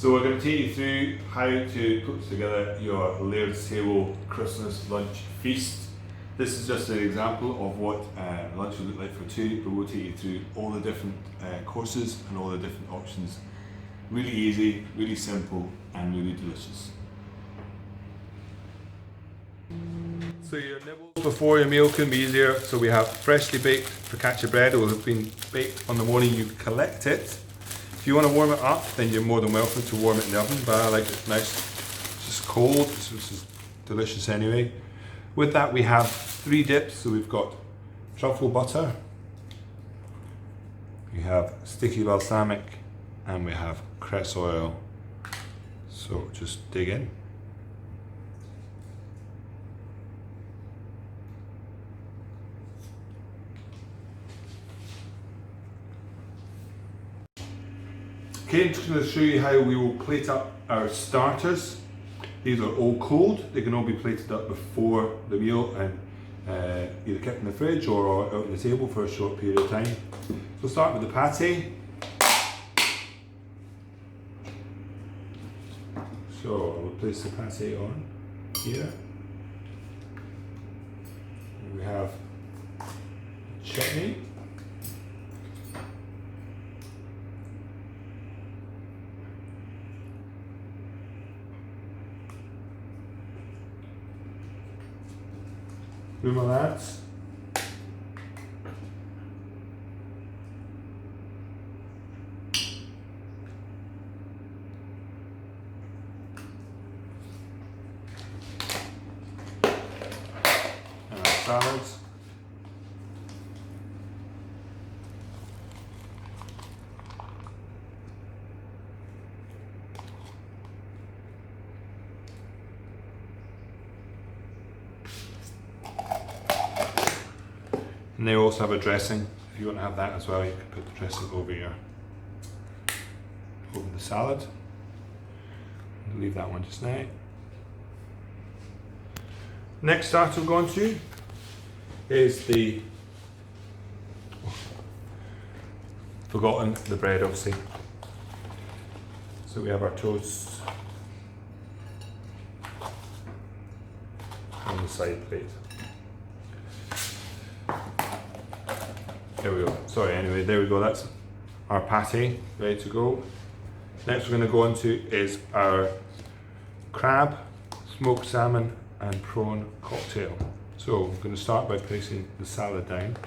So we're going to take you through how to put together your Laird's Table Christmas lunch feast. This is just an example of what lunch will look like for two, but we'll take you through all the different courses and all the different options. Really easy, really simple, and really delicious. So your nibbles before your meal can be easier. So we have freshly baked focaccia bread. It will have been baked on the morning you collect it. If you want to warm it up, then you're more than welcome to warm it in the oven, but I like it nice, just cold, so this is delicious anyway. With that we have 3 dips, so we've got truffle butter, we have sticky balsamic, and we have cress oil. So just dig in. Okay, I'm just going to show you how we will plate up our starters. These are all cold. They can all be plated up before the meal and either kept in the fridge or out on the table for a short period of time. So we'll start with the patty. So I will place the patty on here. And we have chutney. Remoulades, and our salads. And they also have a dressing. If you want to have that as well, you can put the dressing over the salad. I'll leave that one just now. Next starter we're going to is the bread, obviously. So we have our toast on the side plate. There we go. Sorry, anyway, there we go. That's our patty ready to go. Next we're going to go on to is our crab, smoked salmon and prawn cocktail. So I'm going to start by placing the salad down.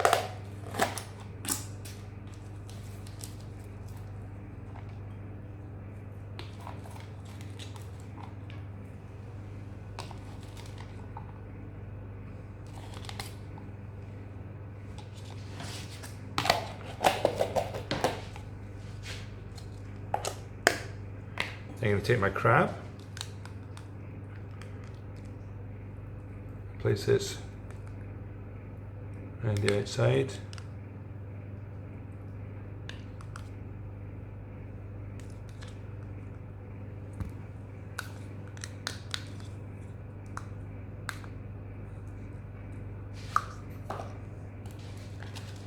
I'm going to take my crab, place this around the outside,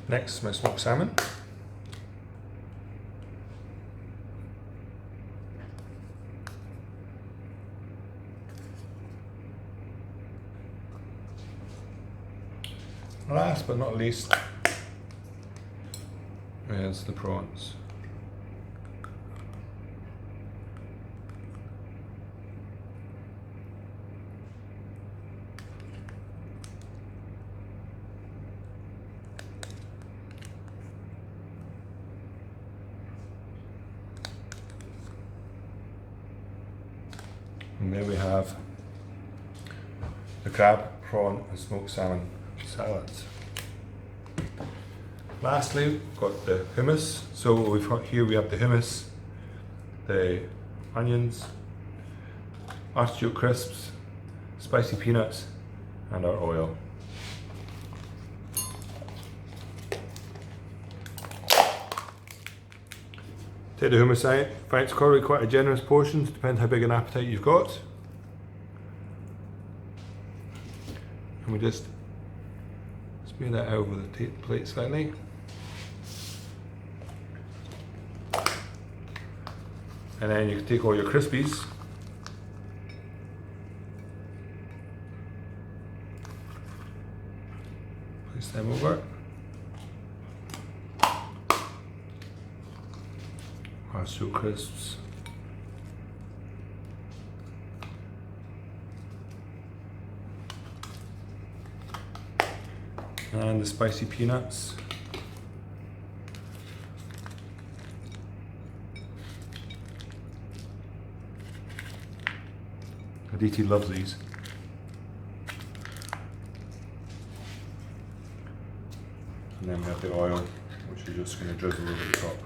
next my smoked salmon. Last but not least is the prawns. And there we have the crab, prawn and smoked salmon salads. Lastly, we've got the hummus. So we've got here, we have the hummus, the onions, artichoke crisps, spicy peanuts, and our oil. Take the hummus out. Find it's probably quite a generous portion, depends how big an appetite you've got. And we just smear that over the plate slightly. And then you can take all your Crispies, place them over. Our Sweet Crisps. And the spicy peanuts. Aditi loves these. And then we have the oil, which we're just going to drizzle over the top.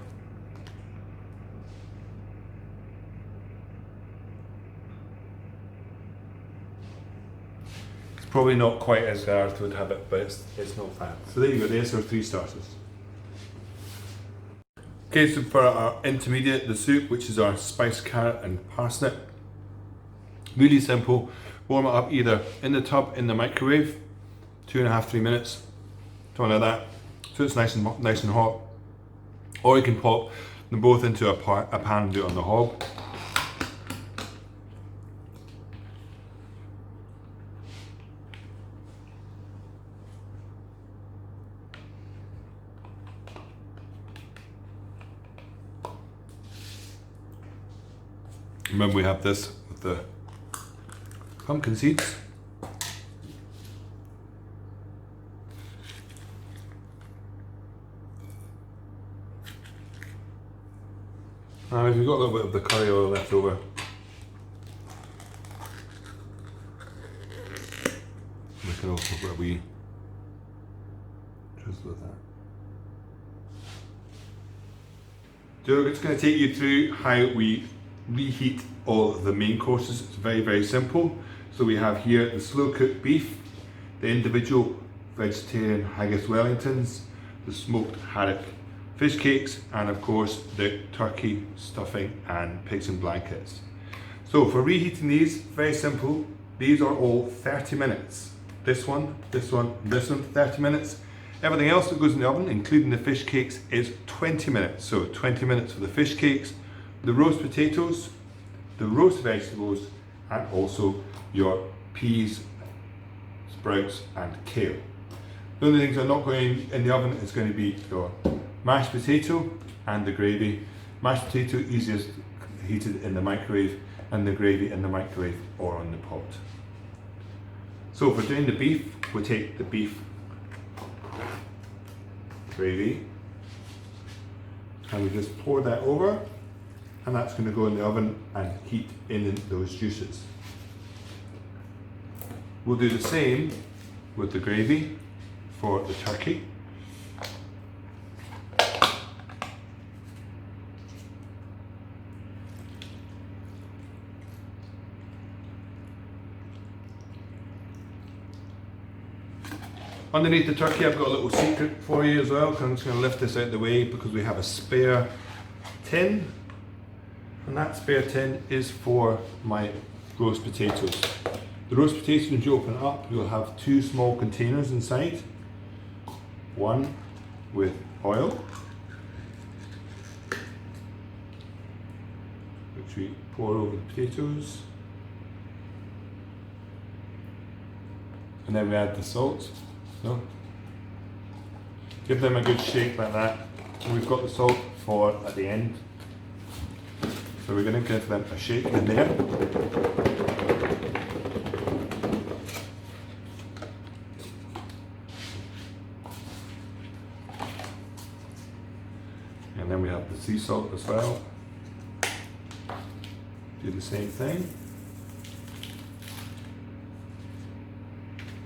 It's probably not quite as hard to inhabit, but it's not bad. So there you go, there's our 3 starters. Okay, so for our intermediate, the soup, which is our spiced carrot and parsnip. Really simple. Warm it up either in the tub, in the microwave, 2.5–3 minutes, something like that, so it's nice and hot. Or you can pop them both into a pan and do it on the hob. Remember, we have this with the pumpkin seeds. Now, if you've got a little bit of the curry oil left over, we can also put a wee drizzle of that. So it's going to take you through how we reheat all of the main courses. It's very, very simple. So we have here the slow cooked beef, the individual vegetarian haggis Wellingtons, the smoked haddock fish cakes, and of course the turkey stuffing and pigs in blankets. So for reheating these, very simple. These are all 30 minutes. This one, this one, this one, 30 minutes. Everything else that goes in the oven, including the fish cakes, is 20 minutes. So 20 minutes for the fish cakes, the roast potatoes, the roast vegetables, and also your peas, sprouts, and kale. The only things that are not going in the oven is going to be your mashed potato and the gravy. Mashed potato easiest heated in the microwave, and the gravy in the microwave or on the pot. So for doing the beef, we take the beef gravy and we just pour that over, and that's going to go in the oven and heat in those juices. We'll do the same with the gravy for the turkey. Underneath the turkey, I've got a little secret for you as well, because I'm just going to lift this out of the way because we have a spare tin, and that spare tin is for my roast potatoes. The roast potatoes, when you open it up, you'll have 2 small containers inside. One with oil, which we pour over the potatoes, and then we add the salt. So, give them a good shake like that. And we've got the salt for at the end. So we're going to give them a shake in there. And then we have the sea salt as well. Do the same thing.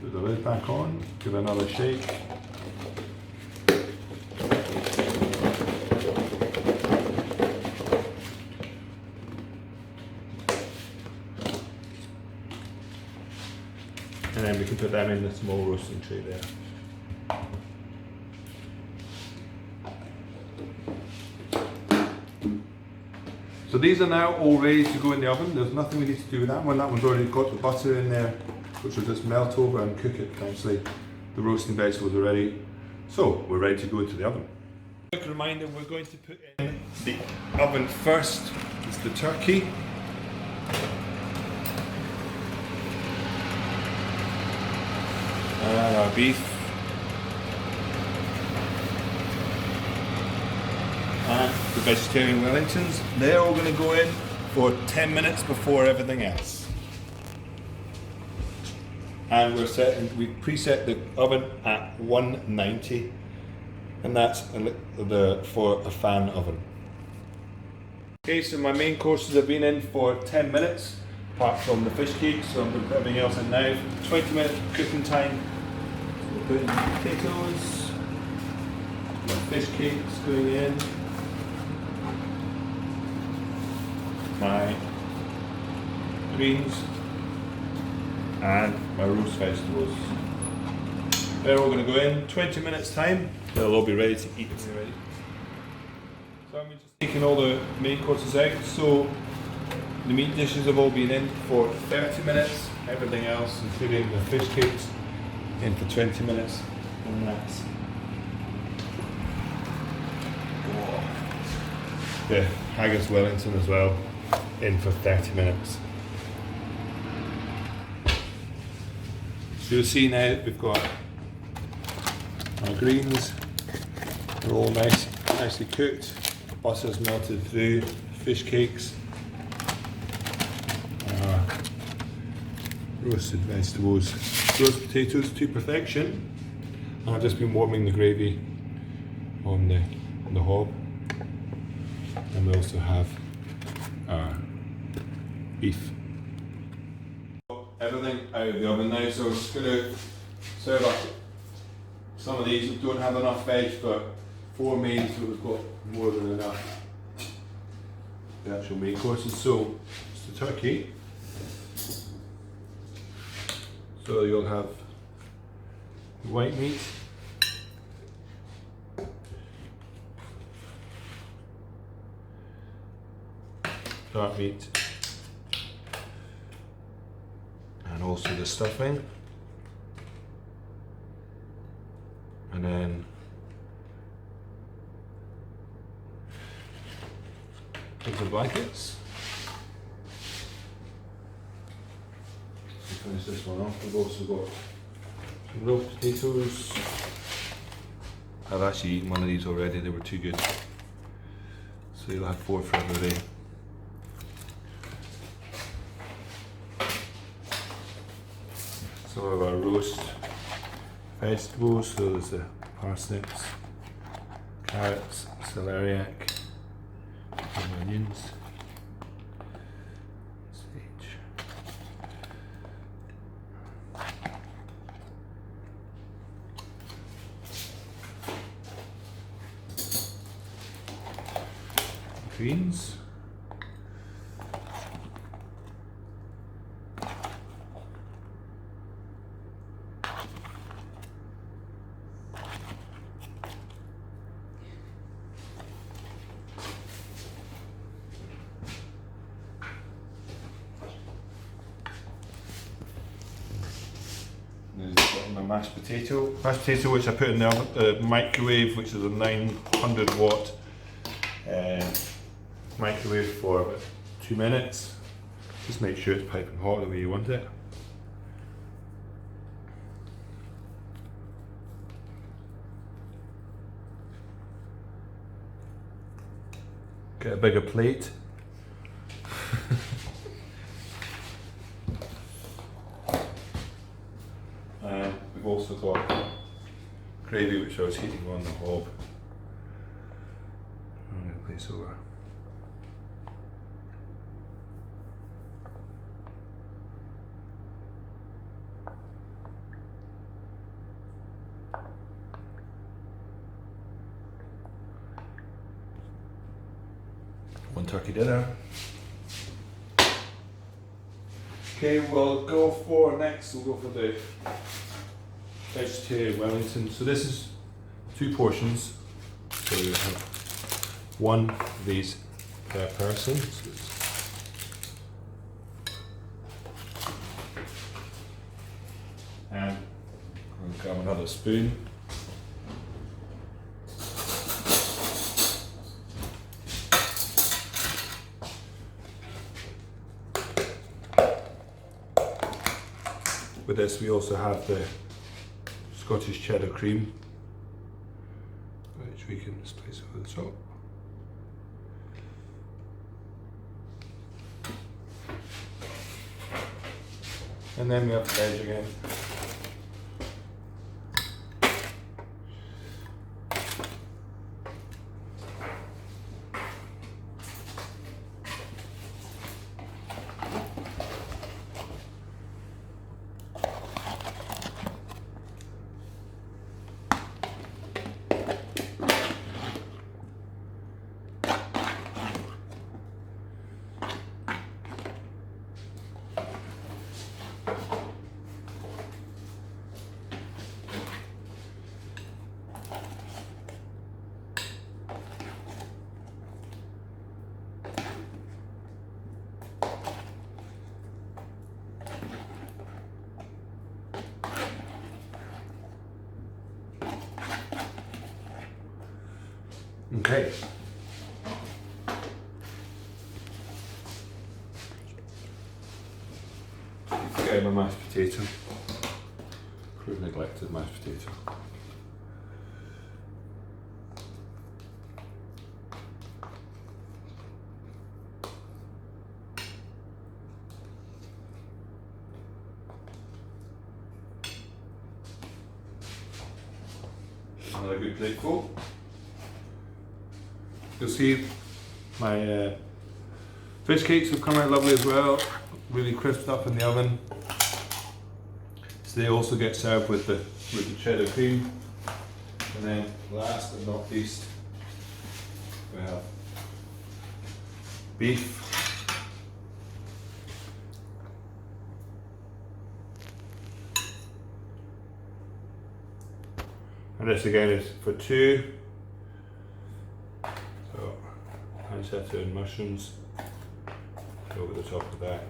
Put the lid back on, give another shake. And then we can put them in the small roasting tray there. So these are now all ready to go in the oven. There's nothing we need to do with that one. That one's already got the butter in there, which will just melt over and cook it nicely. The roasting vegetables are ready. So we're ready to go into the oven. Quick reminder, we're going to put in the oven first is the turkey. And our beef. And the vegetarian Wellingtons. They're all going to go in for 10 minutes before everything else. And we've preset the oven at 190, and that's for a fan oven. Okay, so my main courses have been in for 10 minutes, apart from the fish cake, so I'm going to put everything else in now. 20 minutes cooking time. So we'll put in the potatoes, my fish cakes going in, my greens, and my roast vegetables. They're all going to go in 20 minutes time. They'll all be ready to eat. So I'm just taking all the main courses out. So the meat dishes have all been in for 30 minutes. Everything else, including the fish cakes, in for 20 minutes. And that's the haggis Wellington as well, in for 30 minutes. So you'll see now that we've got our greens, they're all nicely cooked, butter's melted through, fish cakes, our roasted vegetables, roast potatoes to perfection, and I've just been warming the gravy on the hob, and we also have our beef. Everything out of the oven now, so I'm just going to serve up some of these. We don't have enough veg for 4 mains, so we've got more than enough. The actual main courses. So it's the turkey. So you'll have the white meat, dark meat, and also the stuffing, and then the blankets. To finish this one off, we've also got some roast potatoes. I've actually eaten one of these already, they were too good. So you'll have 4 for every day. Some of our roast vegetables, so there's the parsnips, carrots, celeriac, and onions, sage. Greens. My mashed potato, which I put in the microwave, which is a 900 watt microwave for about 2 minutes. Just make sure it's piping hot the way you want it. Get a bigger plate. And we've also got gravy, which I was heating on the hob. I'm going to place over. One turkey dinner. Okay, we'll go for the vegetarian Wellington. So this is 2 portions. So you have 1 of these per person. So and we'll grab another spoon. this, we also have the Scottish cheddar cream, which we can just place over the top. And then we have the veg again. Okay. Forget my mashed potato. Could have neglected mashed potato. Another good plateful. You'll see my fish cakes have come out lovely as well, really crisped up in the oven. So they also get served with the cheddar cream. And then last but not least, we have beef. And this again is for two. So, pancetta and mushrooms over the top of that.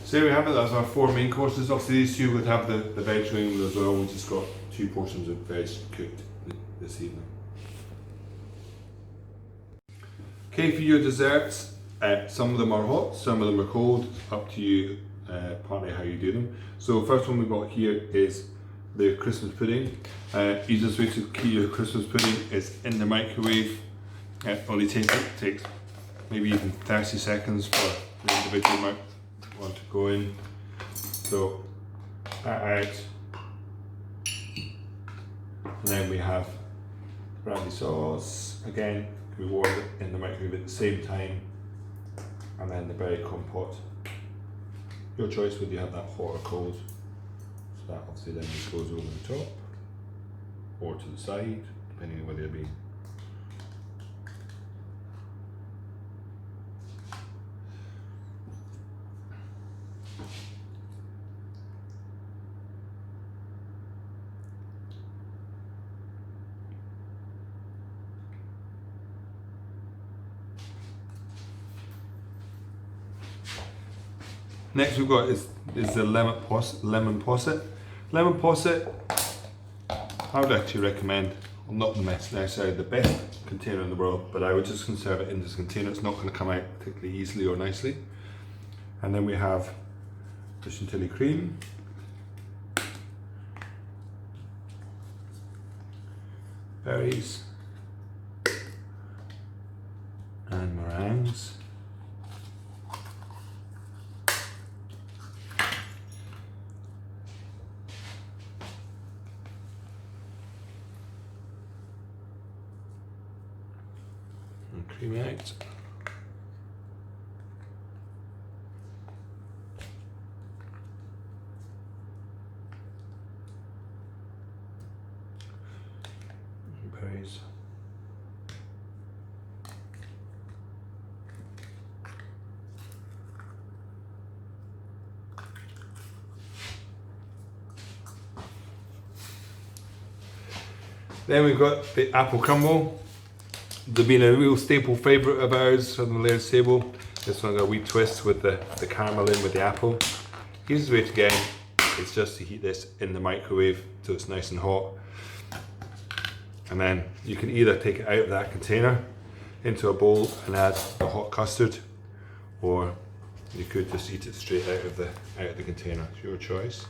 So there we have it, that's our four main courses. Obviously these two would have the veg wing as well. We just got 2 portions of veg cooked this evening. Okay, for your desserts, some of them are hot, some of them are cold, up to you, partly how you do them. So first one we've got here is the Christmas pudding. Easiest way to keep your Christmas pudding is in the microwave. Only takes maybe even 30 seconds for the individual amount want to go in. So that out. And then we have brandy sauce. Again, we warm it in the microwave at the same time. And then the berry compote. Your choice whether you have that hot or cold. So that obviously then just goes over the top or to the side, depending on whether you're being. Next we've got is the lemon posset. Lemon posset, I would actually recommend, well, not necessarily the best container in the world, but I would just conserve it in this container. It's not going to come out particularly easily or nicely. And then we have the chantilly cream, berries, and meringues. Cream out. Berries. Then we've got the apple crumble. They've been a real staple favourite of ours from the Laird stable. This one got a wee twist with the caramel in with the apple. Easiest way to get in is just to heat this in the microwave so it's nice and hot. And then you can either take it out of that container into a bowl and add the hot custard, or you could just eat it straight out of the container. It's your choice.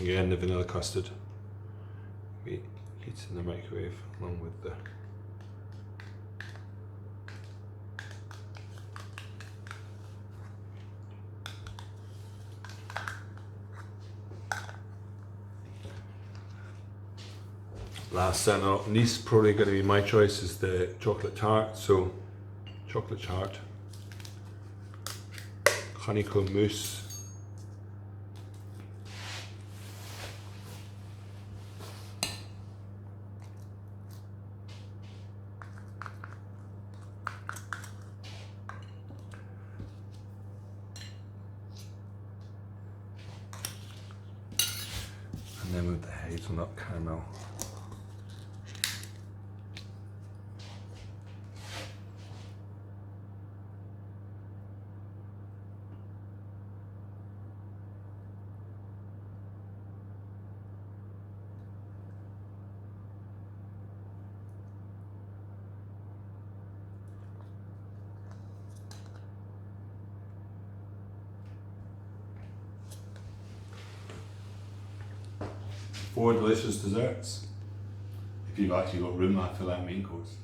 Again, the vanilla custard we heat in the microwave along with the last and not least, probably going to be my choice, is the chocolate tart. So chocolate tart, honeycomb mousse, and then with the hazelnut caramel. Four delicious desserts, if you've actually got room after that main course.